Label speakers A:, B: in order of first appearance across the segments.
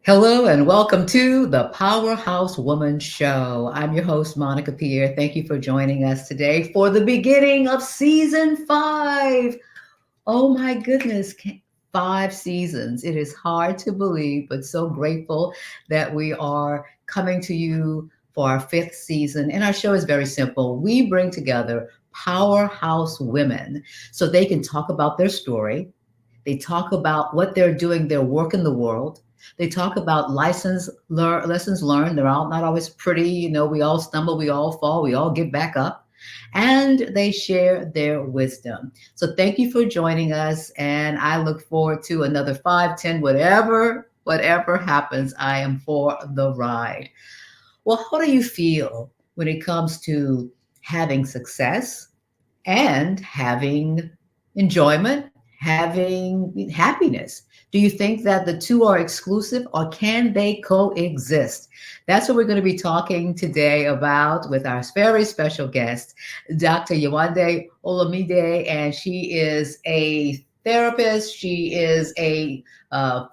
A: Hello and welcome to the Powerhouse Woman Show. I'm your host, Monica Pierre. Thank you for joining us today for the beginning of season 5. Oh my goodness, 5 seasons. It is hard to believe, but so grateful that we are coming to you for our fifth season. And our show is very simple. We bring together powerhouse women so they can talk about their story. They talk about what they're doing, their work in the world. They talk about lessons learned. They're all not always pretty. We all stumble, we all fall, we all get back up. And they share their wisdom. So thank you for joining us. And I look forward to another 5, 10, whatever happens. I am for the ride. Well, how do you feel when it comes to having success and having enjoyment, having happiness? Do you think that the two are exclusive or can they coexist? That's what we're going to be talking today about with our very special guest, Dr. Yewande Olamide, and she is a therapist. She is a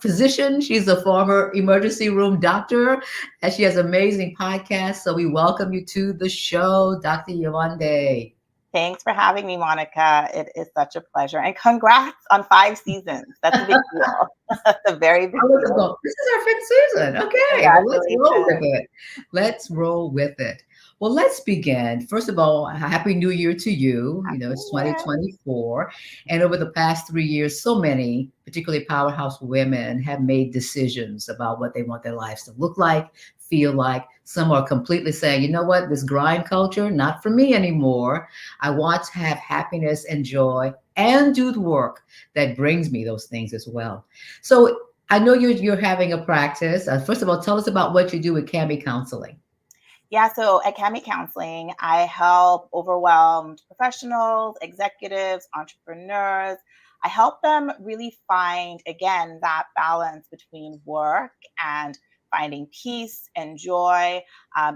A: physician. She's a former emergency room doctor, and she has amazing podcasts. So we welcome you to the show, Dr. Yewande.
B: Thanks for having me, Monica. It is such a pleasure. And congrats on 5 seasons. That's a big deal. That's a very big
A: I look and
B: deal.
A: go, this is our fifth season. Okay, well, let's roll with
B: Congratulations.
A: it. Let's roll with it. Well, let's begin. First of all, Happy New Year to you.
B: Happy
A: It's
B: New Year.
A: 2024. And over the past 3 years, so many, particularly powerhouse women, have made decisions about what they want their lives to look like, feel like. Some are completely saying, you know what, this grind culture, not for me anymore. I want to have happiness and joy and do the work that brings me those things as well. So I know you're having a practice. First of all, tell us about what you do with Cami Counseling.
B: Yeah, so at Cami Counseling, I help overwhelmed professionals, executives, entrepreneurs. I help them really find, again, that balance between work and finding peace and joy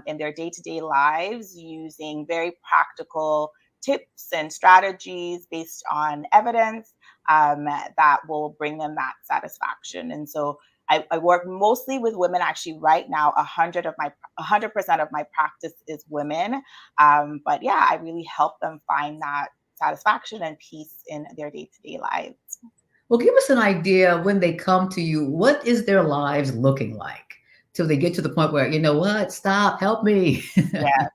B: in their day to day lives using very practical tips and strategies based on evidence that will bring them that satisfaction. And so I work mostly with women. Actually, right now, 100% of my practice is women. But yeah, I really help them find that satisfaction and peace in their day to day lives.
A: Well, give us an idea when they come to you, what is their lives looking like till they get to the point where, you know what, stop, help me.
B: Yeah,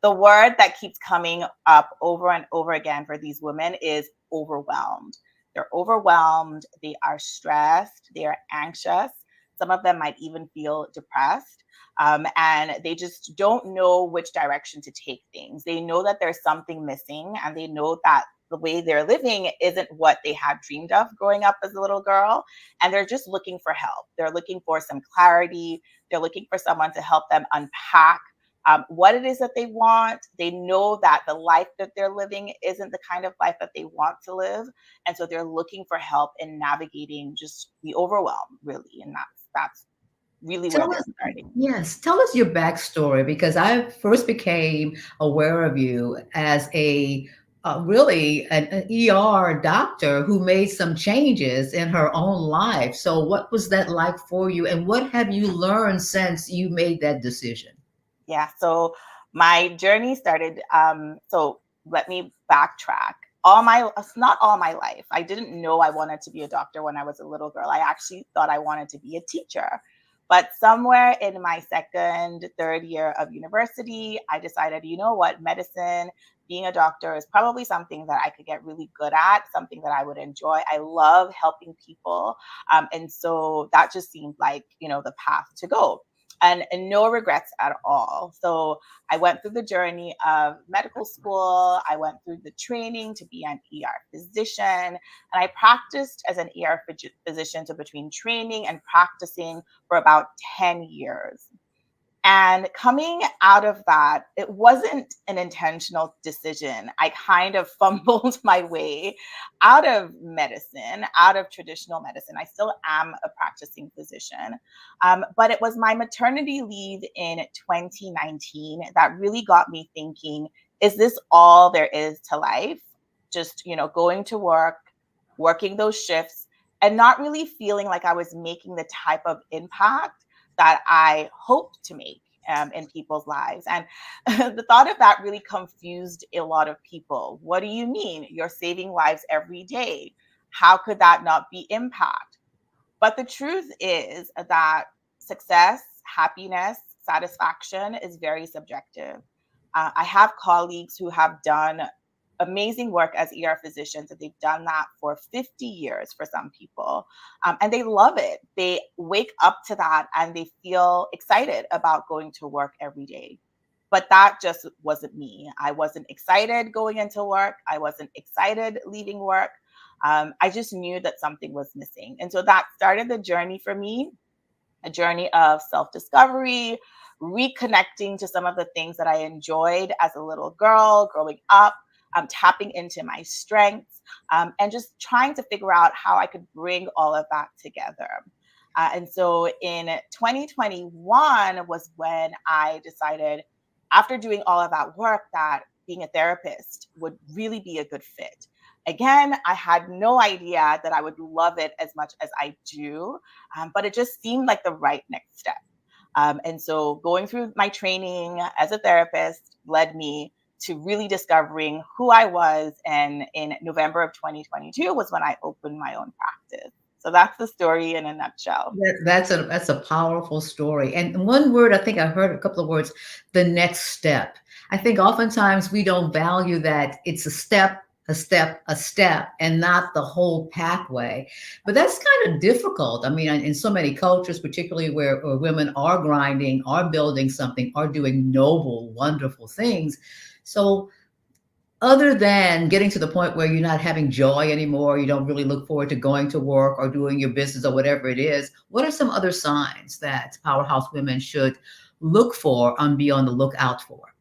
B: the word that keeps coming up over and over again for these women is overwhelmed. They're overwhelmed, they are stressed, they are anxious. Some of them might even feel depressed. And they just don't know which direction to take things. They know that there's something missing, and they know that the way they're living isn't what they had dreamed of growing up as a little girl. And they're just looking for help. They're looking for some clarity. They're looking for someone to help them unpack what it is that they want. They know that the life that they're living isn't the kind of life that they want to live. And so they're looking for help in navigating just the overwhelm, really. And that's really where
A: Tell
B: they're
A: us,
B: starting.
A: yes, tell us your backstory because I first became aware of you as a really an ER doctor who made some changes in her own life. So, what was that like for you, and what have you learned since you made that decision?
B: Yeah. So my journey started. So let me backtrack. Not all my life. I didn't know I wanted to be a doctor when I was a little girl. I actually thought I wanted to be a teacher. But somewhere in my second, third year of university, I decided, you know what, medicine, being a doctor is probably something that I could get really good at, something that I would enjoy. I love helping people. And so that just seemed like, the path to go. And no regrets at all. So I went through the journey of medical school. I went through the training to be an ER physician. And I practiced as an ER physician, so between training and practicing for about 10 years. And coming out of that, it wasn't an intentional decision. I kind of fumbled my way out of medicine, out of traditional medicine. I still am a practicing physician. But it was my maternity leave in 2019 that really got me thinking, is this all there is to life? Just, going to work, working those shifts, and not really feeling like I was making the type of impact that I hoped to make in people's lives. And the thought of that really confused a lot of people. What do you mean? You're saving lives every day. How could that not be impact? But the truth is that success, happiness, satisfaction is very subjective. I have colleagues who have done amazing work as ER physicians, and they've done that for 50 years for some people. And they love it. They wake up to that and they feel excited about going to work every day. But that just wasn't me. I wasn't excited going into work. I wasn't excited leaving work. I just knew that something was missing. And so that started the journey for me, a journey of self discovery, reconnecting to some of the things that I enjoyed as a little girl growing up, tapping into my strengths, and just trying to figure out how I could bring all of that together. And so in 2021 was when I decided, after doing all of that work, that being a therapist would really be a good fit. Again, I had no idea that I would love it as much as I do, but it just seemed like the right next step. And so going through my training as a therapist led me to really discovering who I was. And in November of 2022 was when I opened my own practice. So that's the story in a nutshell.
A: That's a powerful story. And one word, I think I heard a couple of words, the next step. I think oftentimes we don't value that it's a step, a step, a step, and not the whole pathway. But that's kind of difficult. I mean, in so many cultures, particularly where women are grinding, are building something, are doing noble, wonderful things. So other than getting to the point where you're not having joy anymore, you don't really look forward to going to work or doing your business or whatever it is, what are some other signs that powerhouse women should look for and be on the lookout for?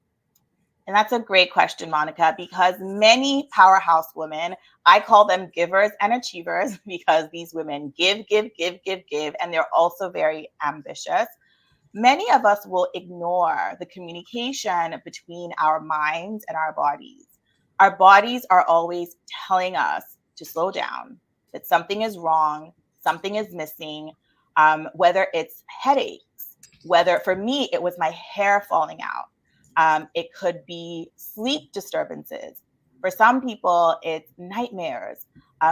B: And that's a great question, Monica, because many powerhouse women, I call them givers and achievers because these women give, give, give, give, give, and they're also very ambitious. Many of us will ignore the communication between our minds and our bodies. Our bodies are always telling us to slow down, that something is wrong, something is missing, whether it's headaches, whether for me, it was my hair falling out. It could be sleep disturbances. For some people, it's nightmares.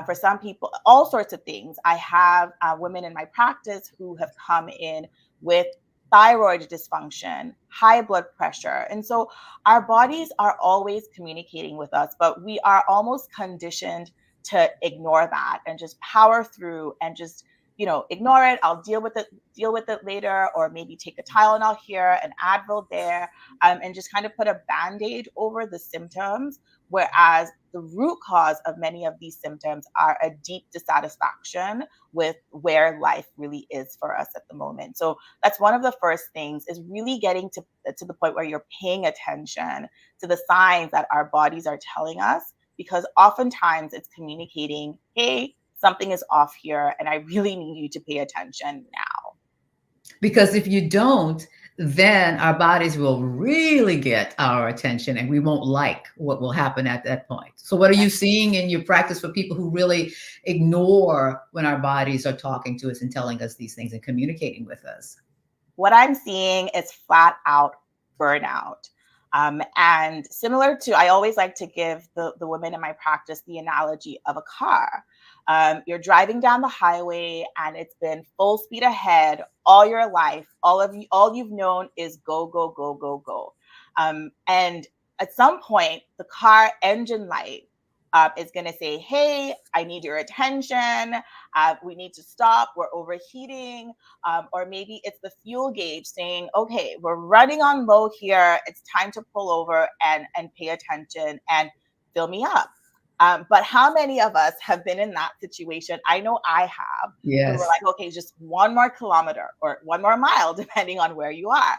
B: For some people, all sorts of things. I have women in my practice who have come in with thyroid dysfunction, high blood pressure. And so our bodies are always communicating with us, but we are almost conditioned to ignore that and just power through and just, ignore it. I'll deal with it later, or maybe take a Tylenol here, an Advil there, and just kind of put a Band-Aid over the symptoms. Whereas the root cause of many of these symptoms are a deep dissatisfaction with where life really is for us at the moment. So that's one of the first things, is really getting to the point where you're paying attention to the signs that our bodies are telling us, because oftentimes it's communicating, hey, something is off here and I really need you to pay attention now.
A: Because if you don't, then our bodies will really get our attention and we won't like what will happen at that point. So, what are you seeing in your practice for people who really ignore when our bodies are talking to us and telling us these things and communicating with us?
B: What I'm seeing is flat out burnout. And similar to, I always like to give the women in my practice the analogy of a car. You're driving down the highway and it's been full speed ahead all your life. All you've known is go, go, go, go, go. And at some point, the car engine light is going to say, hey, I need your attention. We need to stop. We're overheating. Or maybe it's the fuel gauge saying, okay, we're running on low here. It's time to pull over and pay attention and fill me up. But how many of us have been in that situation? I know I have. We were
A: Yes.
B: like, okay, just 1 more kilometer or 1 more mile, depending on where you are.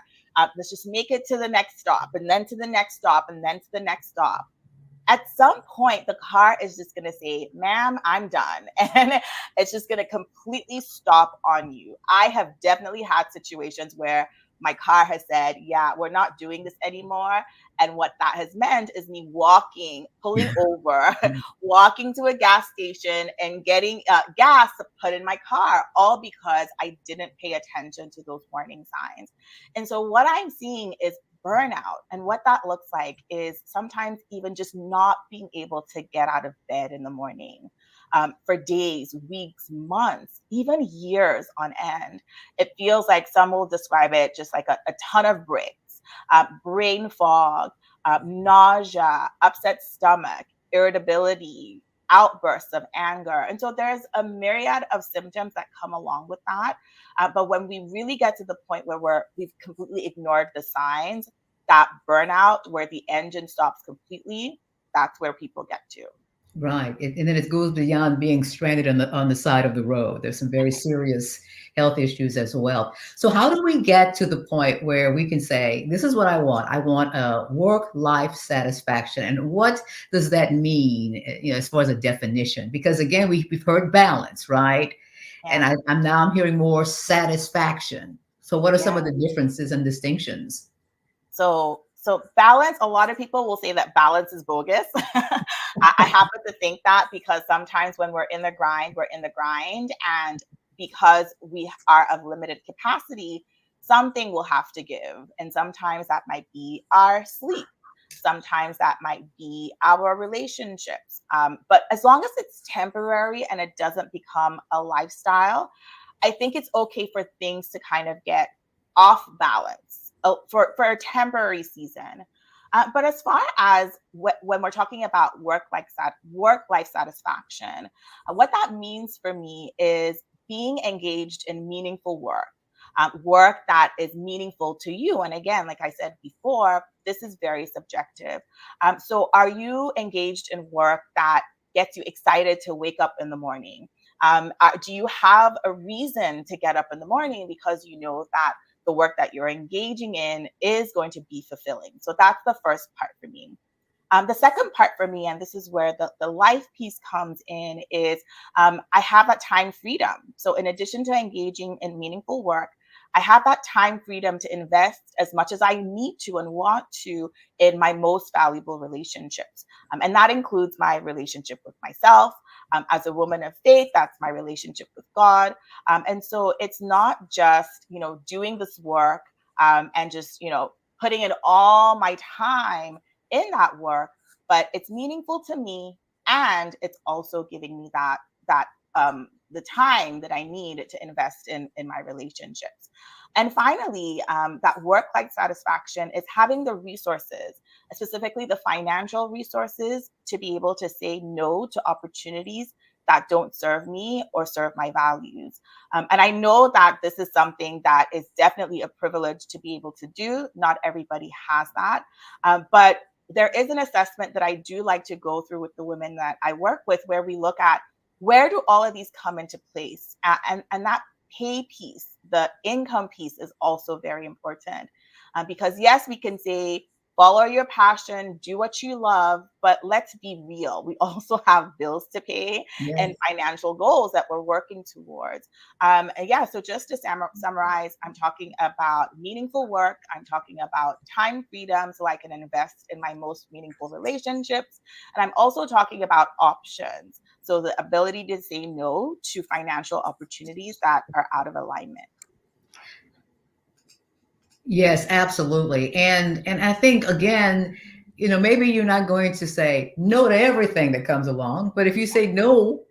B: Let's just make it to the next stop, and then to the next stop, and then to the next stop. At some point, the car is just going to say, ma'am, I'm done. And it's just going to completely stop on you. I have definitely had situations where my car has said, yeah, we're not doing this anymore. And what that has meant is me walking, pulling over, walking to a gas station and getting gas to put in my car, all because I didn't pay attention to those warning signs. And so what I'm seeing is burnout. And what that looks like is sometimes even just not being able to get out of bed in the morning. For days, weeks, months, even years on end. It feels like some will describe it just like a ton of bricks, brain fog, nausea, upset stomach, irritability, outbursts of anger. And so there's a myriad of symptoms that come along with that. But when we really get to the point where we've completely ignored the signs, that burnout, where the engine stops completely, that's where people get to.
A: Right. And then it goes beyond being stranded on the side of the road. There's some very serious health issues as well. So how do we get to the point where we can say, this is what I want? I want a work-life satisfaction. And what does that mean, as far as a definition? Because again, we've heard balance, right? And
B: Yeah.
A: I'm hearing more satisfaction. So what are some
B: Yeah.
A: of the differences and distinctions?
B: So balance, a lot of people will say that balance is bogus. I happen to think that because sometimes when we're in the grind, we're in the grind. And because we are of limited capacity, something will have to give. And sometimes that might be our sleep. Sometimes that might be our relationships. But as long as it's temporary and it doesn't become a lifestyle, I think it's okay for things to kind of get off balance for a temporary season. But as far as when we're talking about work life satisfaction, what that means for me is being engaged in meaningful work, work that is meaningful to you. And again, like I said before, this is very subjective. So are you engaged in work that gets you excited to wake up in the morning? Do you have a reason to get up in the morning because you know that the work that you're engaging in is going to be fulfilling? So that's the first part for me. The second part for me, and this is where the life piece comes in, is I have that time freedom. So in addition to engaging in meaningful work, I have that time freedom to invest as much as I need to and want to in my most valuable relationships. And that includes my relationship with myself. As a woman of faith, that's my relationship with God. And so it's not just, doing this work and just, putting in all my time in that work, but it's meaningful to me, and it's also giving me that the time that I need to invest in my relationships. And finally, that work life satisfaction is having the resources, specifically the financial resources, to be able to say no to opportunities that don't serve me or serve my values. And I know that this is something that is definitely a privilege to be able to do. Not everybody has that. But there is an assessment that I do like to go through with the women that I work with, where we look at where do all of these come into place? And that pay piece, the income piece, is also very important. Because yes, we can say, follow your passion, do what you love, but let's be real. We also have bills to pay and
A: Yes.
B: financial goals that we're working towards. And yeah, so just to summarize, I'm talking about meaningful work. I'm talking about time freedom so I can invest in my most meaningful relationships. And I'm also talking about options. So the ability to say no to financial opportunities that are out of alignment.
A: Yes, absolutely. And I think again, maybe you're not going to say no to everything that comes along, but if you say no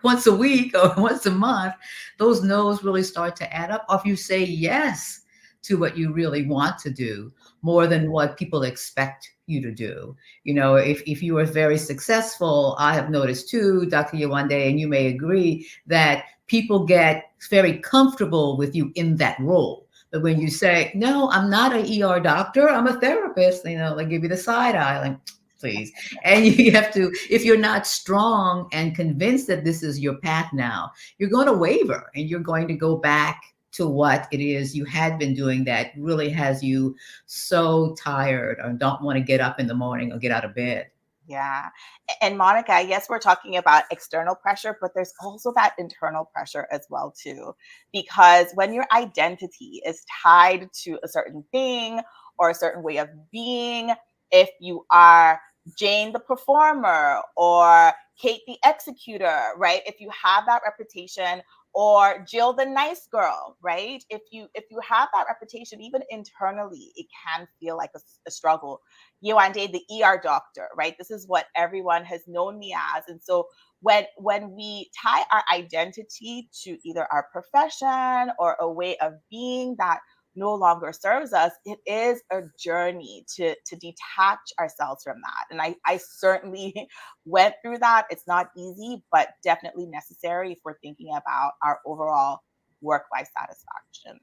A: once a week or once a month, those no's really start to add up. Or if you say yes to what you really want to do more than what people expect you to do. If you are very successful, I have noticed too, Dr. Yewande, and you may agree, that people get very comfortable with you in that role. But when you say, no, I'm not an ER doctor, I'm a therapist, they give you the side eye, like, please. And you have to, if you're not strong and convinced that this is your path now, you're going to waver and you're going to go back to what it is you had been doing that really has you so tired or don't want to get up in the morning or get out of bed.
B: Yeah. And Monica, yes, we're talking about external pressure, but there's also that internal pressure as well too. Because when your identity is tied to a certain thing or a certain way of being, if you are Jane the performer or Kate the executor, right? If you have that reputation, or Jill the nice girl, right? If you have that reputation, even internally, it can feel like a struggle. Yewande, the ER doctor, right? This is what everyone has known me as. And so when we tie our identity to either our profession or a way of being that no longer serves us, it is a journey to detach ourselves from that. And I certainly went through that. It's not easy, but definitely necessary if we're thinking about our overall work-life satisfaction.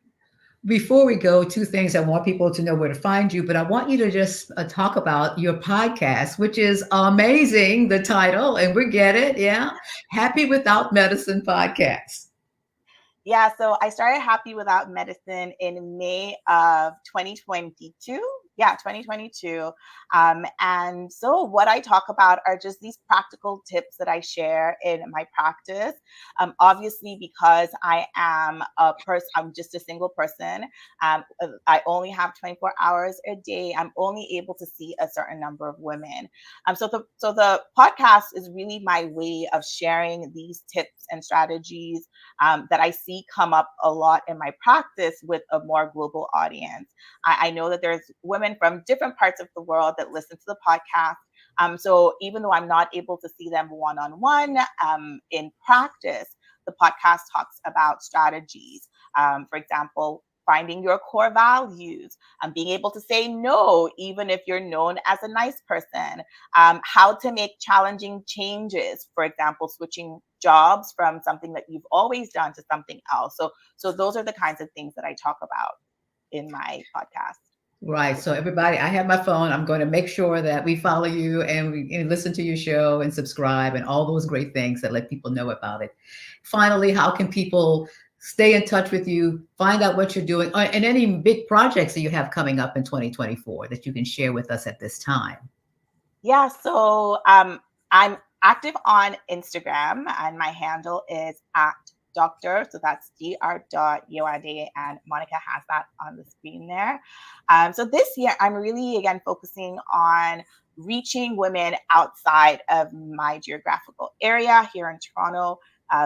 A: Before we go, two things I want people to know where to find you, but I want you to just talk about your podcast, which is amazing, the title, and we get it. Yeah. Happy Without Medicine podcast.
B: Yeah, so I started Happy Without Medicine in May of 2022. Yeah, 2022. And so, what I talk about are just these practical tips that I share in my practice. Obviously, because I am a person, I'm just a single person. I only have 24 hours a day. I'm only able to see a certain number of women. So the podcast is really my way of sharing these tips and strategies that I see come up a lot in my practice with a more global audience. I know that there's women from different parts of the world that listen to the podcast. So even though I'm not able to see them one on one in practice, the podcast talks about strategies. For example, finding your core values, being able to say no, even if you're known as a nice person, how to make challenging changes, for example, switching jobs from something that you've always done to something else. So those are the kinds of things that I talk about in my podcast.
A: Right. So, everybody, I have my phone. I'm going to make sure that we follow you and we and listen to your show and subscribe and all those great things that let people know about it. Finally, how can people stay in touch with you, find out what you're doing, and any big projects that you have coming up in 2024 that you can share with us at this time?
B: Yeah, so I'm active on Instagram, and my handle is at doctor. So that's dr.yoade, and Monica has that on the screen there. So this year, I'm really again focusing on reaching women outside of my geographical area here in Toronto.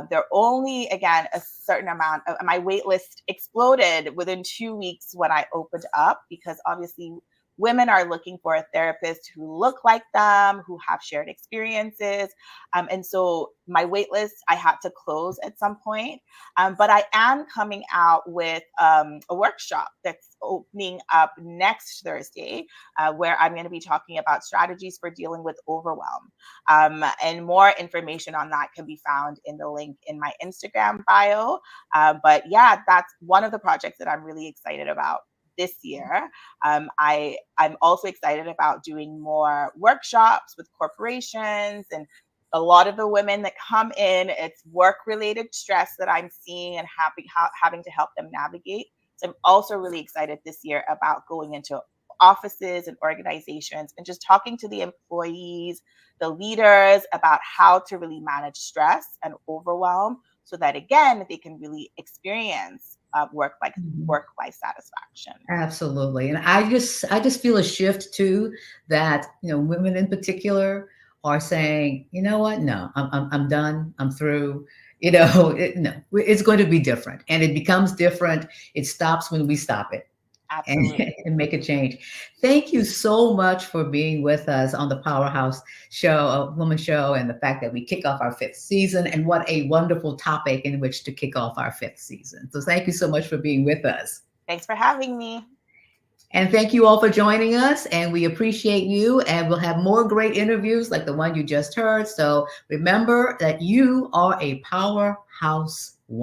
B: There are only, again, a certain amount of my wait list exploded within 2 weeks when I opened up, because obviously women are looking for a therapist who look like them, who have shared experiences. And so my wait list, I had to close at some point. But I am coming out with a workshop that's opening up next Thursday, where I'm going to be talking about strategies for dealing with overwhelm. And more information on that can be found in the link in my Instagram bio. But yeah, that's one of the projects that I'm really excited about this year. I'm also excited about doing more workshops with corporations, and a lot of the women that come in, it's work related stress that I'm seeing and having to help them navigate. So I'm also really excited this year about going into offices and organizations and just talking to the employees, the leaders, about how to really manage stress and overwhelm, so that again they can really experience
A: Mhm.
B: work life satisfaction.
A: Absolutely. And I just feel a shift too, that, women in particular are saying, you know what? No, I'm done. I'm through. No, it's going to be different. And it becomes different. It stops when we stop it and,
B: Absolutely.
A: and make a change. Thank you so much for being with us on the Powerhouse Show, Woman Show, and the fact that we kick off our fifth season, and what a wonderful topic in which to kick off our fifth season. So thank you so much for being with us.
B: Thanks for having me.
A: And thank you all for joining us. And we appreciate you. And we'll have more great interviews like the one you just heard. So remember that you are a powerhouse woman.